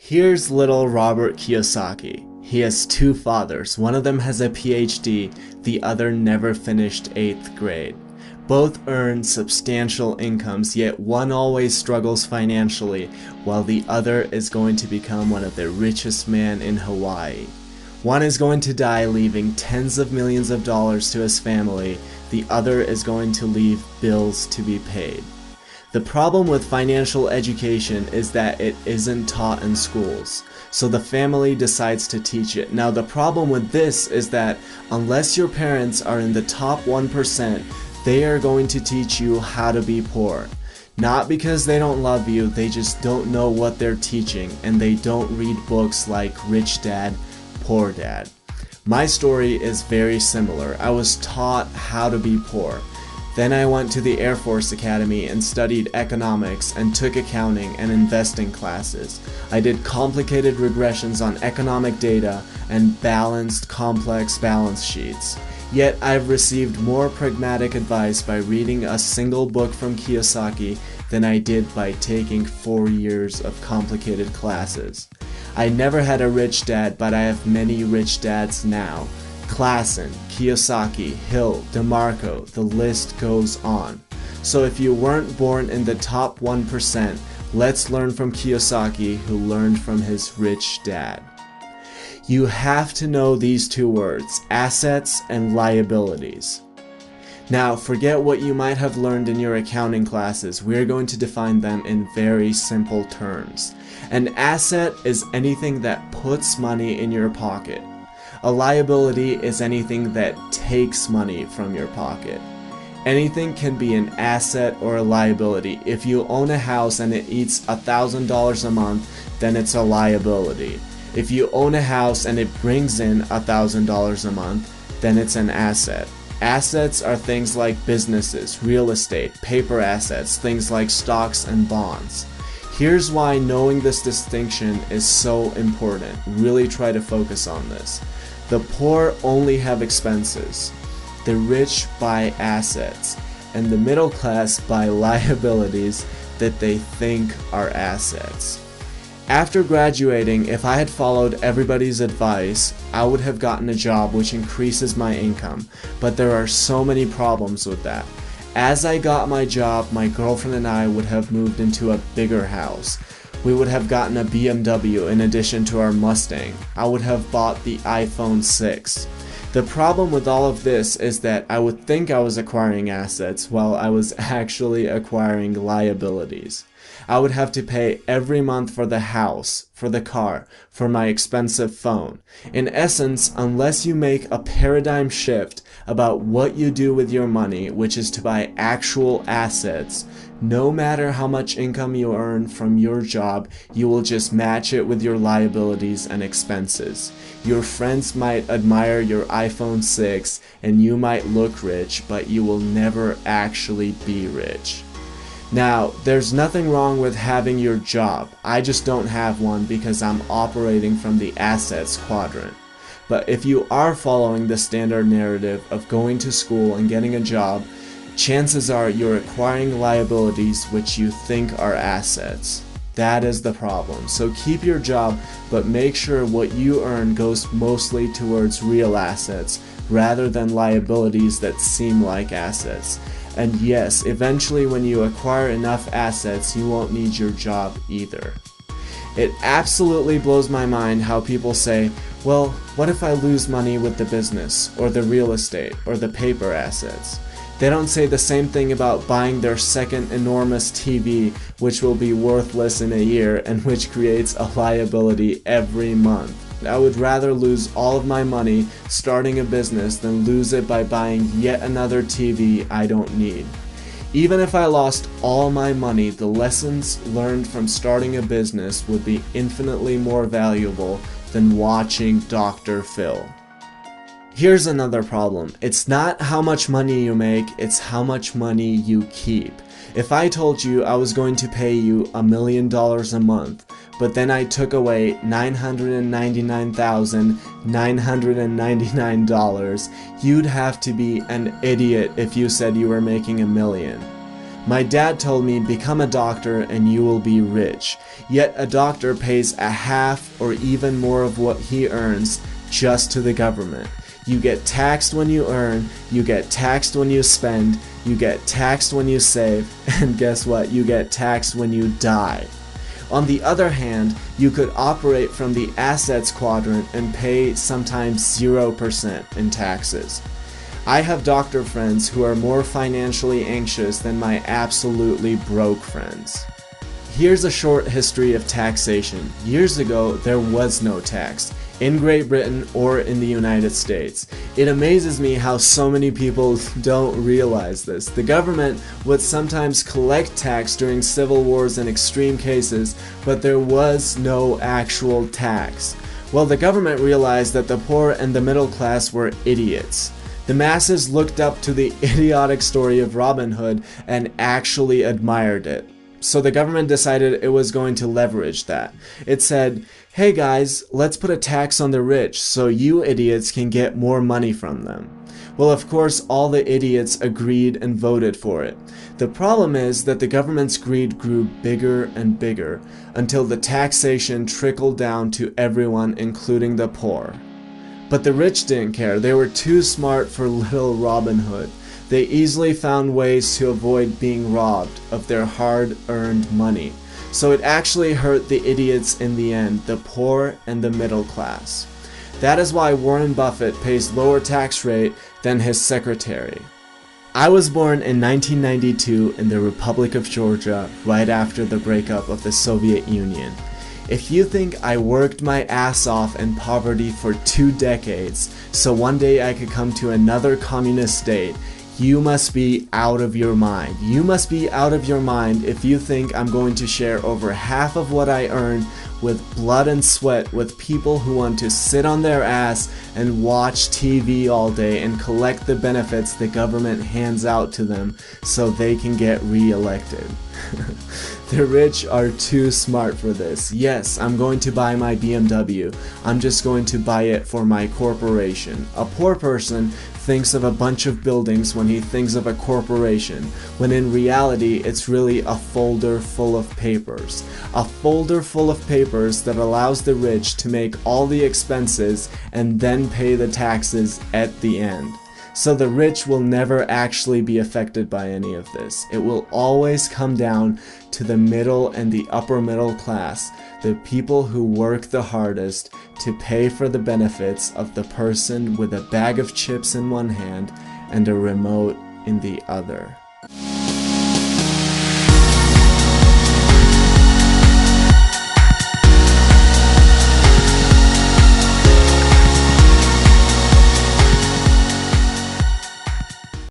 Here's little Robert Kiyosaki. He has two fathers. One of them has a PhD, the other never finished 8th grade. Both earn substantial incomes, yet one always struggles financially, while the other is going to become one of the richest men in Hawaii. One is going to die leaving tens of millions of dollars to his family, the other is going to leave bills to be paid. The problem with financial education is that it isn't taught in schools, so the family decides to teach it. Now the problem with this is that unless your parents are in the top 1%, they are going to teach you how to be poor. Not because they don't love you, they just don't know what they're teaching, and they don't read books like Rich Dad, Poor Dad. My story is very similar. I was taught how to be poor. Then I went to the Air Force Academy and studied economics and took accounting and investing classes. I did complicated regressions on economic data and balanced complex balance sheets. Yet I've received more pragmatic advice by reading a single book from Kiyosaki than I did by taking 4 years of complicated classes. I never had a rich dad, but I have many rich dads now. Klassen, Kiyosaki, Hill, DeMarco, the list goes on. So if you weren't born in the top 1%, let's learn from Kiyosaki, who learned from his rich dad. You have to know these two words, assets and liabilities. Now, forget what you might have learned in your accounting classes. We're going to define them in very simple terms. An asset is anything that puts money in your pocket. A liability is anything that takes money from your pocket. Anything can be an asset or a liability. If you own a house and it eats $1,000 a month, then it's a liability. If you own a house and it brings in $1,000 a month, then it's an asset. Assets are things like businesses, real estate, paper assets, things like stocks and bonds. Here's why knowing this distinction is so important. Really try to focus on this. The poor only have expenses. The rich buy assets. And the middle class buy liabilities that they think are assets. After graduating, if I had followed everybody's advice, I would have gotten a job which increases my income, but there are so many problems with that. As I got my job, my girlfriend and I would have moved into a bigger house. We would have gotten a BMW in addition to our Mustang. I would have bought the iPhone 6. The problem with all of this is that I would think I was acquiring assets while I was actually acquiring liabilities. I would have to pay every month for the house, for the car, for my expensive phone. In essence, unless you make a paradigm shift about what you do with your money, which is to buy actual assets, no matter how much income you earn from your job, you will just match it with your liabilities and expenses. Your friends might admire your iPhone 6 and you might look rich, but you will never actually be rich. Now, there's nothing wrong with having your job. I just don't have one because I'm operating from the assets quadrant. But if you are following the standard narrative of going to school and getting a job, chances are you're acquiring liabilities which you think are assets. That is the problem. So keep your job, but make sure what you earn goes mostly towards real assets rather than liabilities that seem like assets. And yes, eventually when you acquire enough assets, you won't need your job either. It absolutely blows my mind how people say, well, what if I lose money with the business, or the real estate, or the paper assets? They don't say the same thing about buying their second enormous TV, which will be worthless in a year and which creates a liability every month. I would rather lose all of my money starting a business than lose it by buying yet another TV I don't need. Even if I lost all my money, the lessons learned from starting a business would be infinitely more valuable than watching Dr. Phil. Here's another problem. It's not how much money you make, it's how much money you keep. If I told you I was going to pay you $1 million a month, but then I took away $999,999, you'd have to be an idiot if you said you were making $1 million. My dad told me, become a doctor and you will be rich. Yet a doctor pays a half or even more of what he earns just to the government. You get taxed when you earn, you get taxed when you spend, you get taxed when you save, and guess what? You get taxed when you die. On the other hand, you could operate from the assets quadrant and pay sometimes 0% in taxes. I have doctor friends who are more financially anxious than my absolutely broke friends. Here's a short history of taxation. Years ago, there was no tax, in Great Britain or in the United States. It amazes me how so many people don't realize this. The government would sometimes collect tax during civil wars and extreme cases, but there was no actual tax. Well, the government realized that the poor and the middle class were idiots. The masses looked up to the idiotic story of Robin Hood and actually admired it. So the government decided it was going to leverage that. It said, hey guys, let's put a tax on the rich so you idiots can get more money from them. Well, of course, all the idiots agreed and voted for it. The problem is that the government's greed grew bigger and bigger until the taxation trickled down to everyone, including the poor. But the rich didn't care. They were too smart for little Robin Hood. They easily found ways to avoid being robbed of their hard-earned money. So it actually hurt the idiots in the end, the poor and the middle class. That is why Warren Buffett pays lower tax rate than his secretary. I was born in 1992 in the Republic of Georgia, right after the breakup of the Soviet Union. If you think I worked my ass off in poverty for 2 decades, so one day I could come to another communist state, you must be out of your mind. You must be out of your mind if you think I'm going to share over half of what I earn with blood and sweat with people who want to sit on their ass and watch TV all day and collect the benefits the government hands out to them so they can get re-elected. The rich are too smart for this. Yes, I'm going to buy my BMW. I'm just going to buy it for my corporation. A poor person thinks of a bunch of buildings when he thinks of a corporation, when in reality it's really a folder full of papers. A folder full of papers that allows the rich to make all the expenses and then pay the taxes at the end. So the rich will never actually be affected by any of this. It will always come down to the middle and the upper middle class, the people who work the hardest to pay for the benefits of the person with a bag of chips in one hand and a remote in the other.